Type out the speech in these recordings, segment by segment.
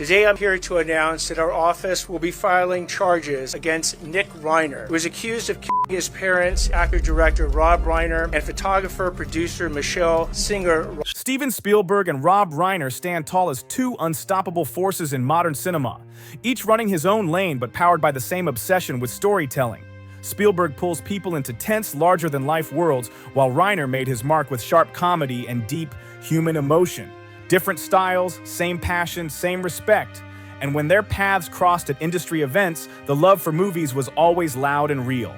Today I'm here to announce that our office will be filing charges against Nick Reiner, who is accused of killing his parents, actor-director Rob Reiner, and photographer-producer Michelle Singer. Steven Spielberg and Rob Reiner stand tall as two unstoppable forces in modern cinema, each running his own lane but powered by the same obsession with storytelling. Spielberg pulls people into tense, larger-than-life worlds, while Reiner made his mark with sharp comedy and deep human emotion. Different styles, same passion, same respect. And when their paths crossed at industry events, the love for movies was always loud and real.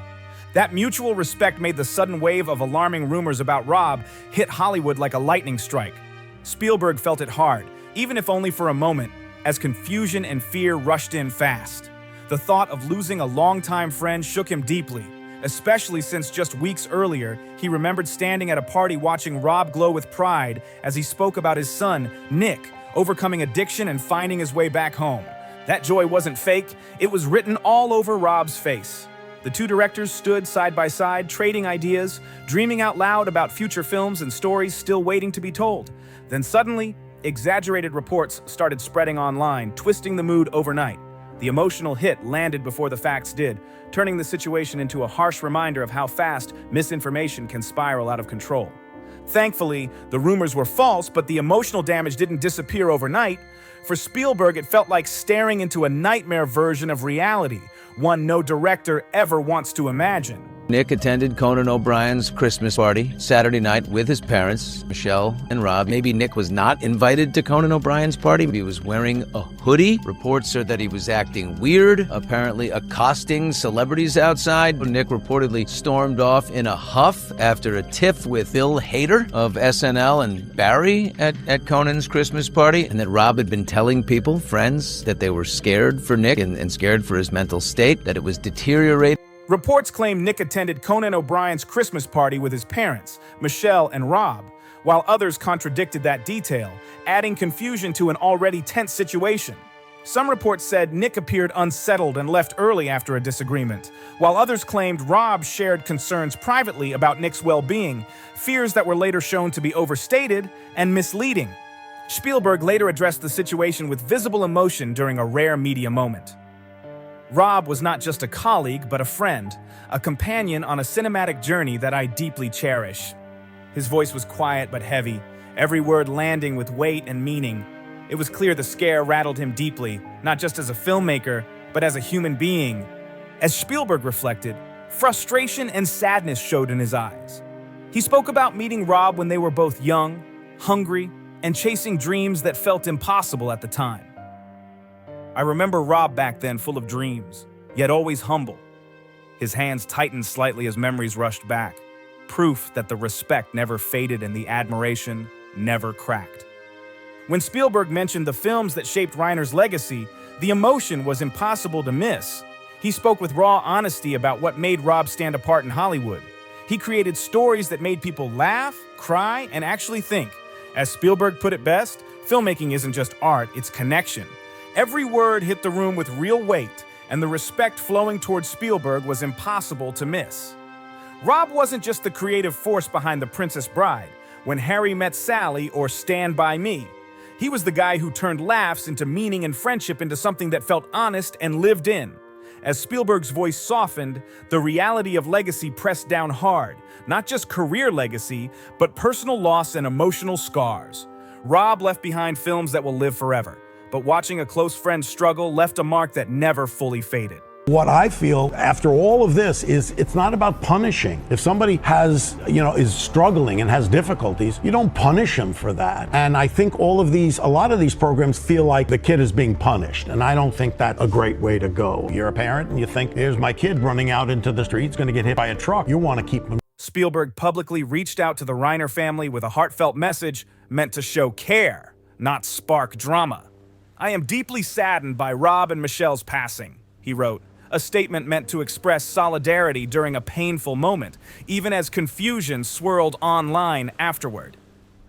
That mutual respect made the sudden wave of alarming rumors about Rob hit Hollywood like a lightning strike. Spielberg felt it hard, even if only for a moment, as confusion and fear rushed in fast. The thought of losing a longtime friend shook him deeply, especially since just weeks earlier, he remembered standing at a party watching Rob glow with pride as he spoke about his son, Nick, overcoming addiction and finding his way back home. That joy wasn't fake, it was written all over Rob's face. The two directors stood side by side, trading ideas, dreaming out loud about future films and stories still waiting to be told. Then suddenly, exaggerated reports started spreading online, twisting the mood overnight. The emotional hit landed before the facts did, turning the situation into a harsh reminder of how fast misinformation can spiral out of control. Thankfully, the rumors were false, but the emotional damage didn't disappear overnight. For Spielberg, it felt like staring into a nightmare version of reality, one no director ever wants to imagine. Nick attended Conan O'Brien's Christmas party Saturday night with his parents, Michelle and Rob. Maybe Nick was not invited to Conan O'Brien's party. He was wearing a hoodie. Reports are that he was acting weird, apparently accosting celebrities outside. Nick reportedly stormed off in a huff after a tiff with Bill Hader of SNL and Barry at Conan's Christmas party, and that Rob had been telling people, friends, that they were scared for Nick and scared for his mental state, that it was deteriorating. Reports claim Nick attended Conan O'Brien's Christmas party with his parents, Michelle and Rob, while others contradicted that detail, adding confusion to an already tense situation. Some reports said Nick appeared unsettled and left early after a disagreement, while others claimed Rob shared concerns privately about Nick's well-being, fears that were later shown to be overstated and misleading. Spielberg later addressed the situation with visible emotion during a rare media moment. Rob was not just a colleague, but a friend, a companion on a cinematic journey that I deeply cherish. His voice was quiet but heavy, every word landing with weight and meaning. It was clear the scare rattled him deeply, not just as a filmmaker, but as a human being. As Spielberg reflected, frustration and sadness showed in his eyes. He spoke about meeting Rob when they were both young, hungry, and chasing dreams that felt impossible at the time. I remember Rob back then full of dreams, yet always humble. His hands tightened slightly as memories rushed back, proof that the respect never faded and the admiration never cracked. When Spielberg mentioned the films that shaped Reiner's legacy, the emotion was impossible to miss. He spoke with raw honesty about what made Rob stand apart in Hollywood. He created stories that made people laugh, cry, and actually think. As Spielberg put it best, filmmaking isn't just art, it's connection. Every word hit the room with real weight, and the respect flowing towards Spielberg was impossible to miss. Rob wasn't just the creative force behind The Princess Bride, When Harry Met Sally, or Stand By Me. He was the guy who turned laughs into meaning and friendship into something that felt honest and lived in. As Spielberg's voice softened, the reality of legacy pressed down hard, not just career legacy, but personal loss and emotional scars. Rob left behind films that will live forever, but watching a close friend struggle left a mark that never fully faded. What I feel after all of this is it's not about punishing. If somebody has, is struggling and has difficulties, you don't punish them for that. And I think a lot of these programs feel like the kid is being punished. And I don't think that's a great way to go. You're a parent and you think, here's my kid running out into the street, he's going to get hit by a truck. You want to keep him. Spielberg publicly reached out to the Reiner family with a heartfelt message meant to show care, not spark drama. I am deeply saddened by Rob and Michelle's passing, he wrote, a statement meant to express solidarity during a painful moment, even as confusion swirled online afterward.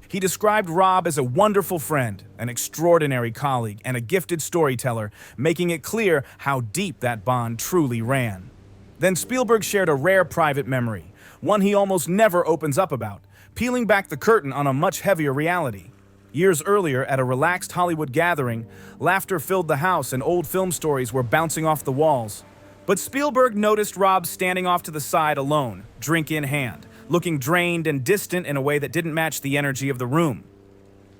He described Rob as a wonderful friend, an extraordinary colleague, and a gifted storyteller, making it clear how deep that bond truly ran. Then Spielberg shared a rare private memory, one he almost never opens up about, peeling back the curtain on a much heavier reality. Years earlier, at a relaxed Hollywood gathering, laughter filled the house and old film stories were bouncing off the walls. But Spielberg noticed Rob standing off to the side alone, drink in hand, looking drained and distant in a way that didn't match the energy of the room.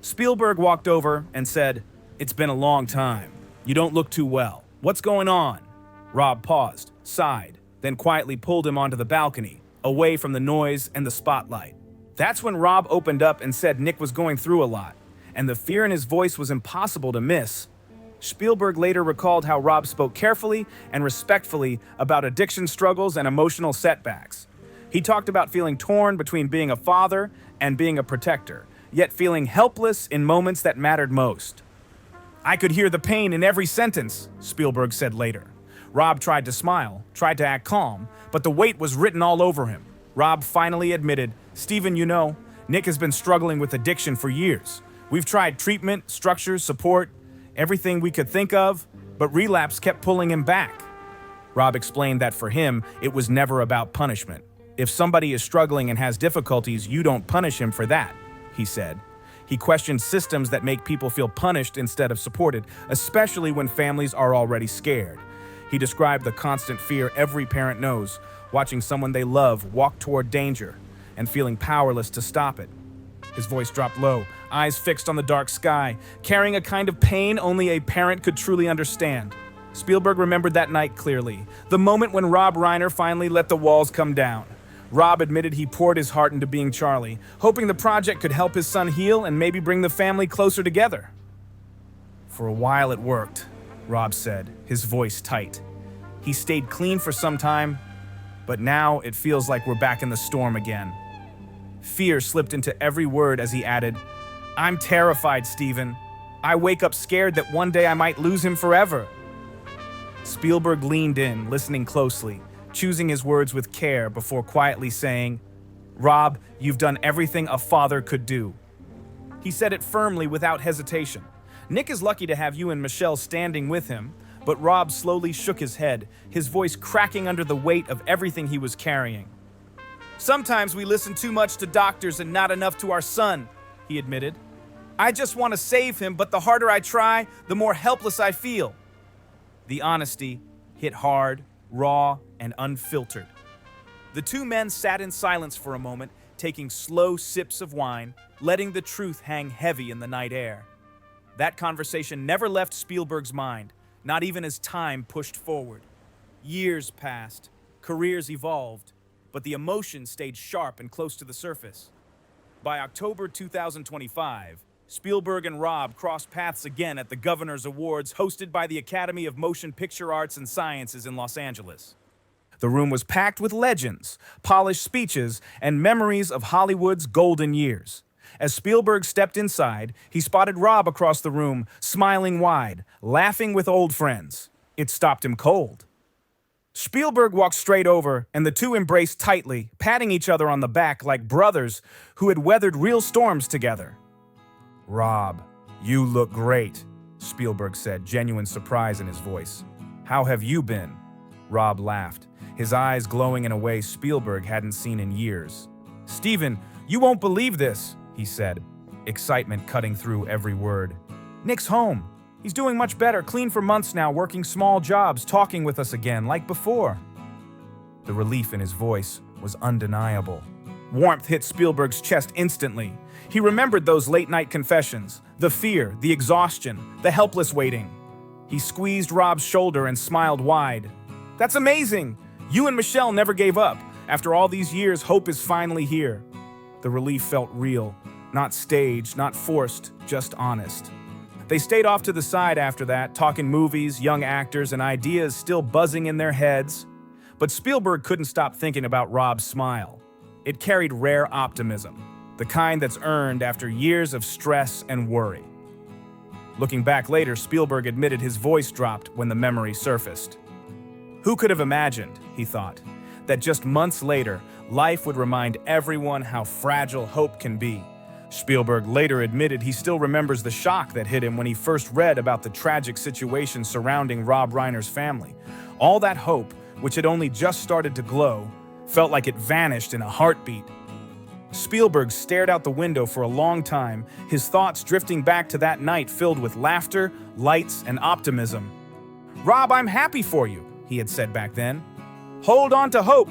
Spielberg walked over and said, "It's been a long time. You don't look too well. What's going on?" Rob paused, sighed, then quietly pulled him onto the balcony, away from the noise and the spotlight. That's when Rob opened up and said Nick was going through a lot, and the fear in his voice was impossible to miss. Spielberg later recalled how Rob spoke carefully and respectfully about addiction struggles and emotional setbacks. He talked about feeling torn between being a father and being a protector, yet feeling helpless in moments that mattered most. "I could hear the pain in every sentence," Spielberg said later. Rob tried to smile, tried to act calm, but the weight was written all over him. Rob finally admitted, "Steven, you know, Nick has been struggling with addiction for years. We've tried treatment, structure, support, everything we could think of, but relapse kept pulling him back." Rob explained that for him, it was never about punishment. "If somebody is struggling and has difficulties, you don't punish him for that," he said. He questioned systems that make people feel punished instead of supported, especially when families are already scared. He described the constant fear every parent knows, watching someone they love walk toward danger and feeling powerless to stop it. His voice dropped low, eyes fixed on the dark sky, carrying a kind of pain only a parent could truly understand. Spielberg remembered that night clearly, the moment when Rob Reiner finally let the walls come down. Rob admitted he poured his heart into being Charlie, hoping the project could help his son heal and maybe bring the family closer together. "For a while it worked," Rob said, his voice tight. "He stayed clean for some time, but now it feels like we're back in the storm again." Fear slipped into every word as he added, "I'm terrified, Steven. I wake up scared that one day I might lose him forever." Spielberg leaned in, listening closely, choosing his words with care before quietly saying, "Rob, you've done everything a father could do." He said it firmly without hesitation. "Nick is lucky to have you and Michelle standing with him," but Rob slowly shook his head, his voice cracking under the weight of everything he was carrying. "Sometimes we listen too much to doctors and not enough to our son," he admitted. "I just want to save him, but the harder I try, the more helpless I feel." The honesty hit hard, raw, and unfiltered. The two men sat in silence for a moment, taking slow sips of wine, letting the truth hang heavy in the night air. That conversation never left Spielberg's mind, not even as time pushed forward. Years passed, careers evolved, but the emotion stayed sharp and close to the surface. By October 2025, Spielberg and Rob crossed paths again at the Governor's Awards hosted by the Academy of Motion Picture Arts and Sciences in Los Angeles. The room was packed with legends, polished speeches, and memories of Hollywood's golden years. As Spielberg stepped inside, he spotted Rob across the room, smiling wide, laughing with old friends. It stopped him cold. Spielberg walked straight over, and the two embraced tightly, patting each other on the back like brothers who had weathered real storms together. "Rob, you look great," Spielberg said, genuine surprise in his voice. "How have you been?" Rob laughed, his eyes glowing in a way Spielberg hadn't seen in years. "Steven, you won't believe this," he said, excitement cutting through every word. "Nick's home. He's doing much better, clean for months now, working small jobs, talking with us again, like before." The relief in his voice was undeniable. Warmth hit Spielberg's chest instantly. He remembered those late-night confessions, the fear, the exhaustion, the helpless waiting. He squeezed Rob's shoulder and smiled wide. "That's amazing! You and Michelle never gave up. After all these years, hope is finally here." The relief felt real, not staged, not forced, just honest. They stayed off to the side after that, talking movies, young actors, and ideas still buzzing in their heads. But Spielberg couldn't stop thinking about Rob's smile. It carried rare optimism, the kind that's earned after years of stress and worry. Looking back later, Spielberg admitted his voice dropped when the memory surfaced. Who could have imagined, he thought, that just months later, life would remind everyone how fragile hope can be. Spielberg later admitted he still remembers the shock that hit him when he first read about the tragic situation surrounding Rob Reiner's family. All that hope, which had only just started to glow, felt like it vanished in a heartbeat. Spielberg stared out the window for a long time, his thoughts drifting back to that night filled with laughter, lights, and optimism. "Rob, I'm happy for you," he had said back then. "Hold on to hope."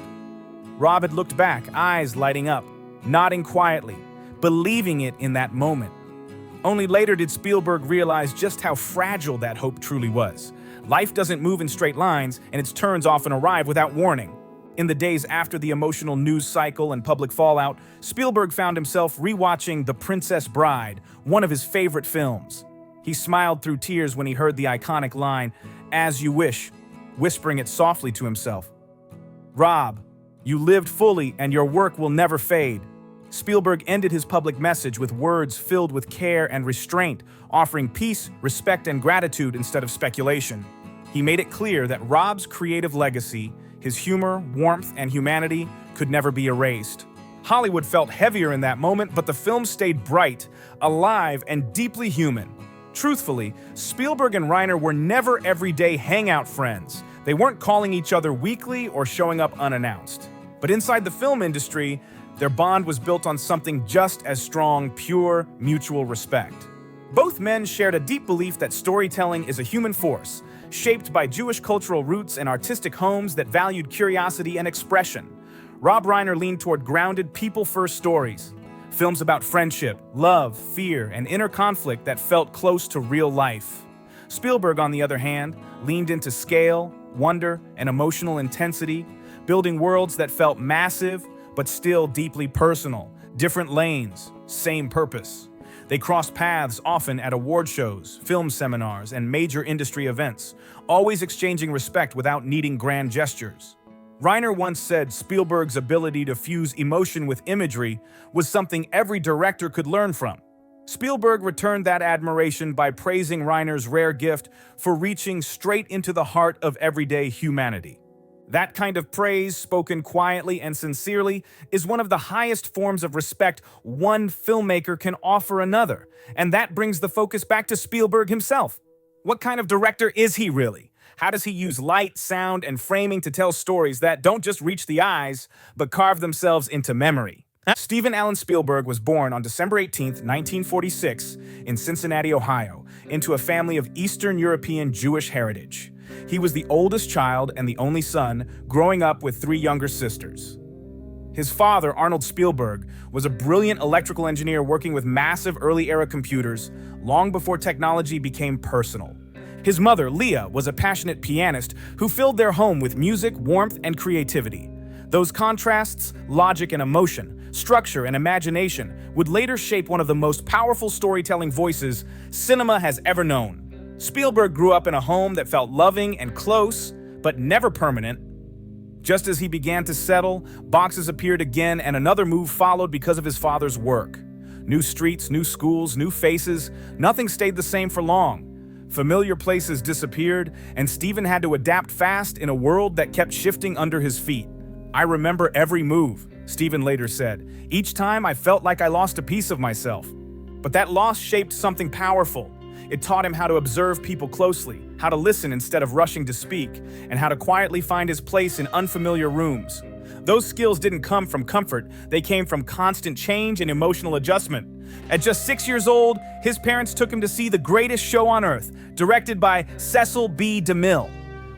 Rob had looked back, eyes lighting up, nodding quietly, believing it in that moment. Only later did Spielberg realize just how fragile that hope truly was. Life doesn't move in straight lines, and its turns often arrive without warning. In the days after the emotional news cycle and public fallout, Spielberg found himself rewatching The Princess Bride, one of his favorite films. He smiled through tears when he heard the iconic line, "As you wish," whispering it softly to himself. "Rob, you lived fully and your work will never fade." Spielberg ended his public message with words filled with care and restraint, offering peace, respect, and gratitude instead of speculation. He made it clear that Rob's creative legacy, his humor, warmth, and humanity, could never be erased. Hollywood felt heavier in that moment, but the film stayed bright, alive, and deeply human. Truthfully, Spielberg and Reiner were never everyday hangout friends. They weren't calling each other weekly or showing up unannounced. But inside the film industry, their bond was built on something just as strong, pure, mutual respect. Both men shared a deep belief that storytelling is a human force, shaped by Jewish cultural roots and artistic homes that valued curiosity and expression. Rob Reiner leaned toward grounded, people-first stories, films about friendship, love, fear, and inner conflict that felt close to real life. Spielberg, on the other hand, leaned into scale, wonder, and emotional intensity, building worlds that felt massive but still deeply personal, different lanes, same purpose. They crossed paths often at award shows, film seminars, and major industry events, always exchanging respect without needing grand gestures. Reiner once said Spielberg's ability to fuse emotion with imagery was something every director could learn from. Spielberg returned that admiration by praising Reiner's rare gift for reaching straight into the heart of everyday humanity. That kind of praise, spoken quietly and sincerely, is one of the highest forms of respect one filmmaker can offer another. And that brings the focus back to Spielberg himself. What kind of director is he really? How does he use light, sound, and framing to tell stories that don't just reach the eyes, but carve themselves into memory? Steven Allen Spielberg was born on December 18, 1946, in Cincinnati, Ohio, into a family of Eastern European Jewish heritage. He was the oldest child and the only son, growing up with 3 younger sisters. His father, Arnold Spielberg, was a brilliant electrical engineer working with massive early-era computers long before technology became personal. His mother, Leah, was a passionate pianist who filled their home with music, warmth, and creativity. Those contrasts, logic and emotion, structure and imagination, would later shape one of the most powerful storytelling voices cinema has ever known. Spielberg grew up in a home that felt loving and close, but never permanent. Just as he began to settle, boxes appeared again and another move followed because of his father's work. New streets, new schools, new faces, nothing stayed the same for long. Familiar places disappeared, and Steven had to adapt fast in a world that kept shifting under his feet. "I remember every move," Steven later said. "Each time I felt like I lost a piece of myself." But that loss shaped something powerful. It taught him how to observe people closely, how to listen instead of rushing to speak, and how to quietly find his place in unfamiliar rooms. Those skills didn't come from comfort, they came from constant change and emotional adjustment. At just 6 years old, his parents took him to see The Greatest Show on Earth, directed by Cecil B. DeMille.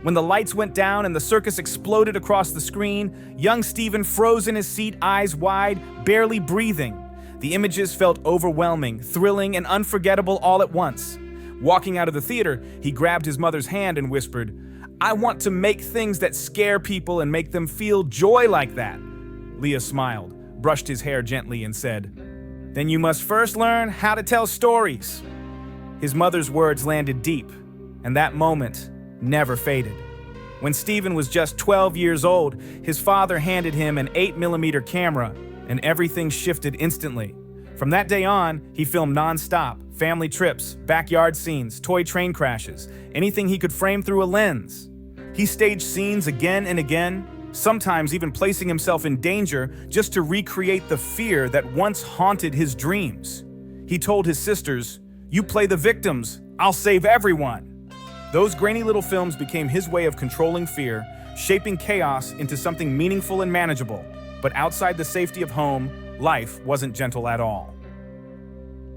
When the lights went down and the circus exploded across the screen, young Steven froze in his seat, eyes wide, barely breathing. The images felt overwhelming, thrilling, and unforgettable all at once. Walking out of the theater, he grabbed his mother's hand and whispered, "I want to make things that scare people and make them feel joy like that." Leah smiled, brushed his hair gently, and said, "Then you must first learn how to tell stories." His mother's words landed deep, and that moment never faded. When Steven was just 12 years old, his father handed him an 8mm camera, and everything shifted instantly. From that day on, he filmed non-stop, family trips, backyard scenes, toy train crashes, anything he could frame through a lens. He staged scenes again and again, sometimes even placing himself in danger just to recreate the fear that once haunted his dreams. He told his sisters, "You play the victims, I'll save everyone." Those grainy little films became his way of controlling fear, shaping chaos into something meaningful and manageable. But outside the safety of home, life wasn't gentle at all.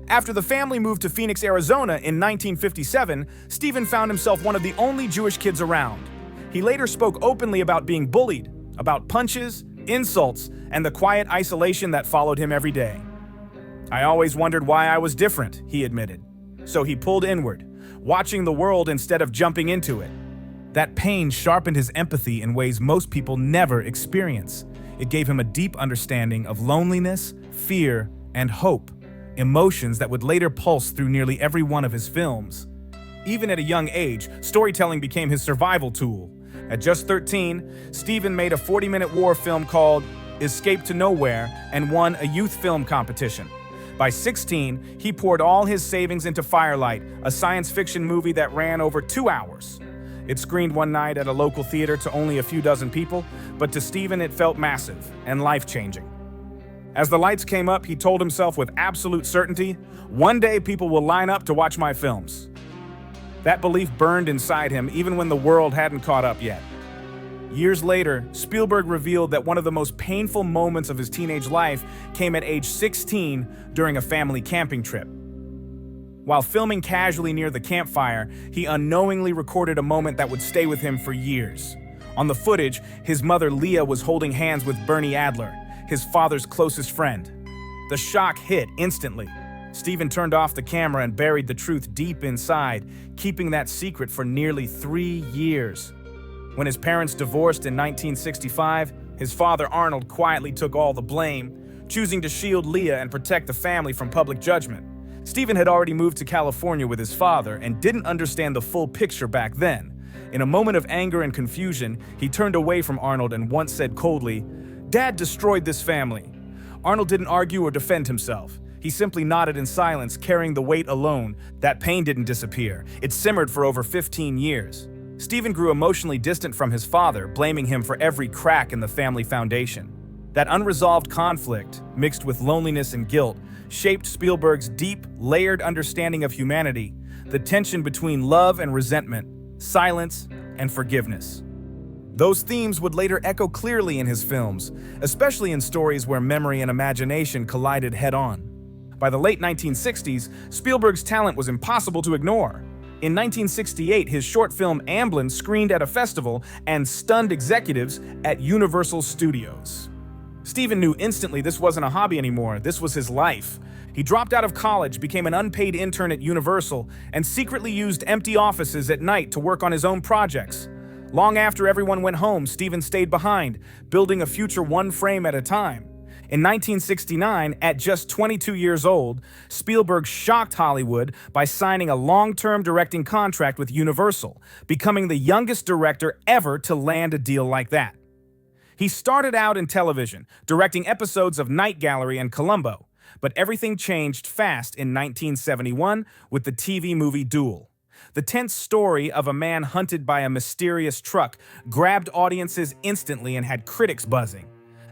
After the family moved to Phoenix, Arizona in 1957, Steven found himself one of the only Jewish kids around. He later spoke openly about being bullied, about punches, insults, and the quiet isolation that followed him every day. "I always wondered why I was different," he admitted. So he pulled inward, watching the world instead of jumping into it. That pain sharpened his empathy in ways most people never experience. It gave him a deep understanding of loneliness, fear, and hope, emotions that would later pulse through nearly every one of his films. Even at a young age, storytelling became his survival tool. At just 13, Steven made a 40-minute war film called Escape to Nowhere and won a youth film competition. By 16, he poured all his savings into Firelight, a science fiction movie that ran over 2 hours. It screened one night at a local theater to only a few dozen people, but to Steven it felt massive and life-changing. As the lights came up, he told himself with absolute certainty, "One day people will line up to watch my films." That belief burned inside him even when the world hadn't caught up yet. Years later, Spielberg revealed that one of the most painful moments of his teenage life came at age 16 during a family camping trip. While filming casually near the campfire, he unknowingly recorded a moment that would stay with him for years. On the footage, his mother Leah was holding hands with Bernie Adler, his father's closest friend. The shock hit instantly. Steven turned off the camera and buried the truth deep inside, keeping that secret for nearly 3 years. When his parents divorced in 1965, his father Arnold quietly took all the blame, choosing to shield Leah and protect the family from public judgment. Steven had already moved to California with his father and didn't understand the full picture back then. In a moment of anger and confusion, he turned away from Arnold and once said coldly, "Dad destroyed this family." Arnold didn't argue or defend himself. He simply nodded in silence, carrying the weight alone. That pain didn't disappear. It simmered for over 15 years. Steven grew emotionally distant from his father, blaming him for every crack in the family foundation. That unresolved conflict, mixed with loneliness and guilt, shaped Spielberg's deep, layered understanding of humanity, the tension between love and resentment, silence and forgiveness. Those themes would later echo clearly in his films, especially in stories where memory and imagination collided head-on. By the late 1960s, Spielberg's talent was impossible to ignore. In 1968, his short film Amblin screened at a festival and stunned executives at Universal Studios. Steven knew instantly this wasn't a hobby anymore, this was his life. He dropped out of college, became an unpaid intern at Universal, and secretly used empty offices at night to work on his own projects. Long after everyone went home, Steven stayed behind, building a future one frame at a time. In 1969, at just 22 years old, Spielberg shocked Hollywood by signing a long-term directing contract with Universal, becoming the youngest director ever to land a deal like that. He started out in television, directing episodes of Night Gallery and Columbo, but everything changed fast in 1971 with the TV movie Duel. The tense story of a man hunted by a mysterious truck grabbed audiences instantly and had critics buzzing.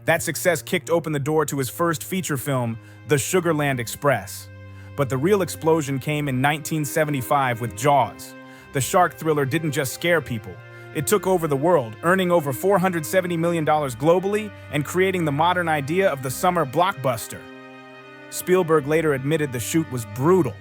That success kicked open the door to his first feature film, The Sugarland Express. But the real explosion came in 1975 with Jaws. The shark thriller didn't just scare people. It took over the world, earning over $470 million globally and creating the modern idea of the summer blockbuster. Spielberg later admitted the shoot was brutal.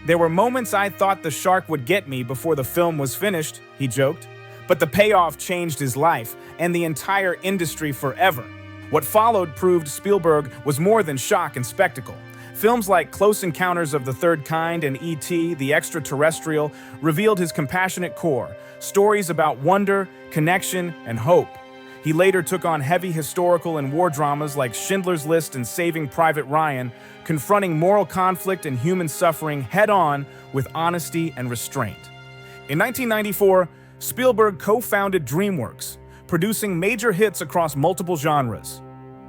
"There were moments I thought the shark would get me before the film was finished," he joked. But the payoff changed his life and the entire industry forever. What followed proved Spielberg was more than shock and spectacle. Films like Close Encounters of the Third Kind and E.T. the Extraterrestrial revealed his compassionate core, stories about wonder, connection, and hope. He later took on heavy historical and war dramas like Schindler's List and Saving Private Ryan, confronting moral conflict and human suffering head-on with honesty and restraint. In 1994, Spielberg co-founded DreamWorks, producing major hits across multiple genres.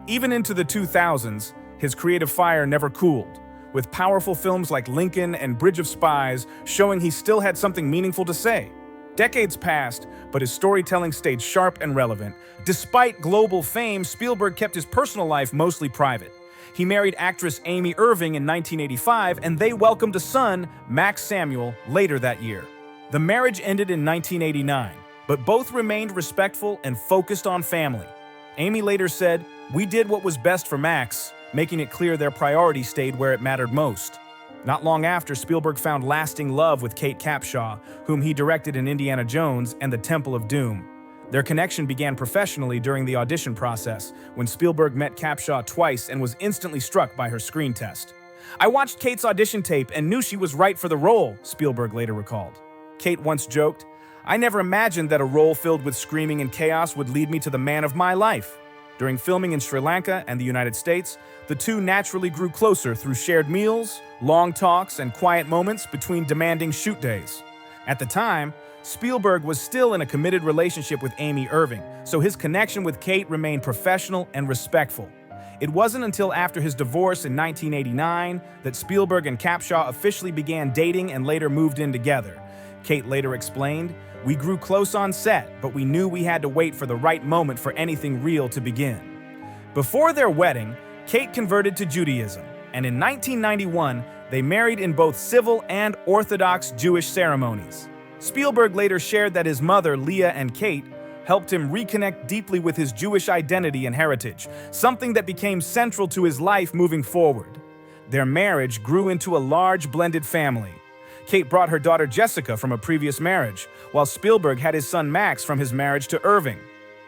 Even into the 2000s, his creative fire never cooled, with powerful films like Lincoln and Bridge of Spies showing he still had something meaningful to say. Decades passed, but his storytelling stayed sharp and relevant. Despite global fame, Spielberg kept his personal life mostly private. He married actress Amy Irving in 1985, and they welcomed a son, Max Samuel, later that year. The marriage ended in 1989, but both remained respectful and focused on family. Amy later said, "We did what was best for Max, making it clear their priority stayed where it mattered most. Not long after, Spielberg found lasting love with Kate Capshaw, whom he directed in Indiana Jones and the Temple of Doom. Their connection began professionally during the audition process, when Spielberg met Capshaw twice and was instantly struck by her screen test. "I watched Kate's audition tape and knew she was right for the role," Spielberg later recalled. Kate once joked, "I never imagined that a role filled with screaming and chaos would lead me to the man of my life." During filming in Sri Lanka and the United States, the two naturally grew closer through shared meals, long talks, and quiet moments between demanding shoot days. At the time, Spielberg was still in a committed relationship with Amy Irving, so his connection with Kate remained professional and respectful. It wasn't until after his divorce in 1989 that Spielberg and Capshaw officially began dating and later moved in together. Kate later explained, "We grew close on set, but we knew we had to wait for the right moment for anything real to begin." Before their wedding, Kate converted to Judaism, and in 1991, they married in both civil and Orthodox Jewish ceremonies. Spielberg later shared that his mother, Leah, and Kate helped him reconnect deeply with his Jewish identity and heritage, something that became central to his life moving forward. Their marriage grew into a large blended family. Kate brought her daughter Jessica from a previous marriage, while Spielberg had his son Max from his marriage to Irving.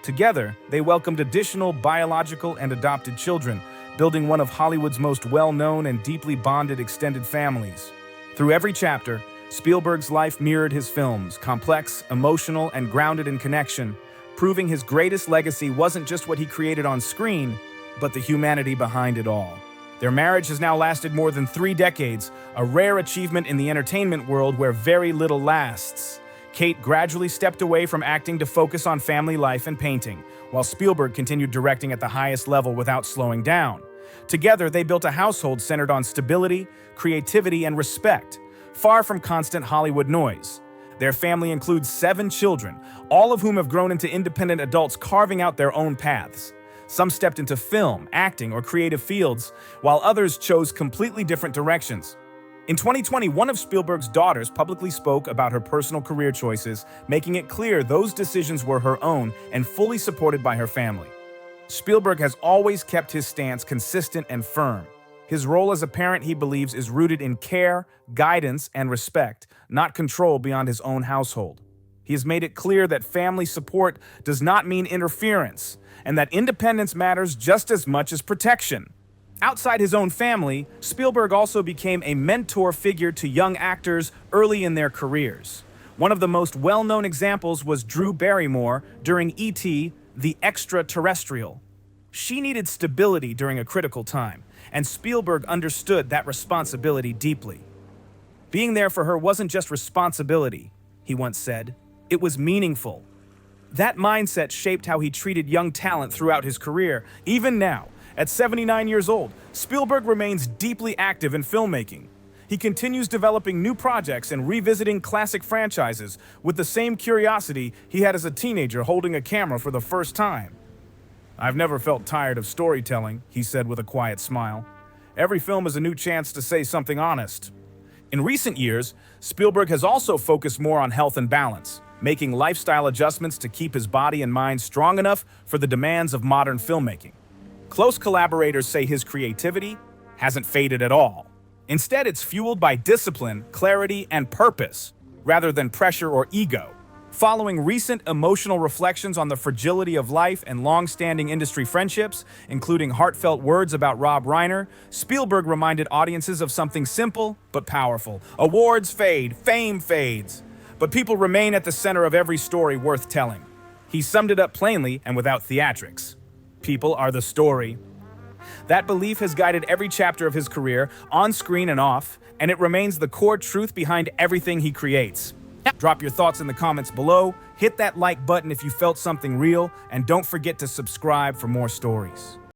Together, they welcomed additional biological and adopted children, building one of Hollywood's most well-known and deeply bonded extended families. Through every chapter, Spielberg's life mirrored his films, complex, emotional, and grounded in connection, proving his greatest legacy wasn't just what he created on screen, but the humanity behind it all. Their marriage has now lasted more than 3 decades, a rare achievement in the entertainment world where very little lasts. Kate gradually stepped away from acting to focus on family life and painting, while Spielberg continued directing at the highest level without slowing down. Together, they built a household centered on stability, creativity, and respect, far from constant Hollywood noise. Their family includes 7 children, all of whom have grown into independent adults carving out their own paths. Some stepped into film, acting, or creative fields, while others chose completely different directions. In 2020, one of Spielberg's daughters publicly spoke about her personal career choices, making it clear those decisions were her own and fully supported by her family. Spielberg has always kept his stance consistent and firm. His role as a parent, he believes, is rooted in care, guidance, and respect, not control beyond his own household. He has made it clear that family support does not mean interference, and that independence matters just as much as protection. Outside his own family, Spielberg also became a mentor figure to young actors early in their careers. One of the most well-known examples was Drew Barrymore during E.T. the Extraterrestrial. She needed stability during a critical time, and Spielberg understood that responsibility deeply. "Being there for her wasn't just responsibility," he once said. "It was meaningful." That mindset shaped how he treated young talent throughout his career. Even now, at 79 years old, Spielberg remains deeply active in filmmaking. He continues developing new projects and revisiting classic franchises with the same curiosity he had as a teenager holding a camera for the first time. "I've never felt tired of storytelling," he said with a quiet smile. "Every film is a new chance to say something honest." In recent years, Spielberg has also focused more on health and balance, making lifestyle adjustments to keep his body and mind strong enough for the demands of modern filmmaking. Close collaborators say his creativity hasn't faded at all. Instead, it's fueled by discipline, clarity, and purpose, rather than pressure or ego. Following recent emotional reflections on the fragility of life and long-standing industry friendships, including heartfelt words about Rob Reiner, Spielberg reminded audiences of something simple but powerful. Awards fade, fame fades, but people remain at the center of every story worth telling. He summed it up plainly and without theatrics. People are the story. That belief has guided every chapter of his career, on screen and off, and it remains the core truth behind everything he creates. Drop your thoughts in the comments below, hit that like button if you felt something real, and don't forget to subscribe for more stories.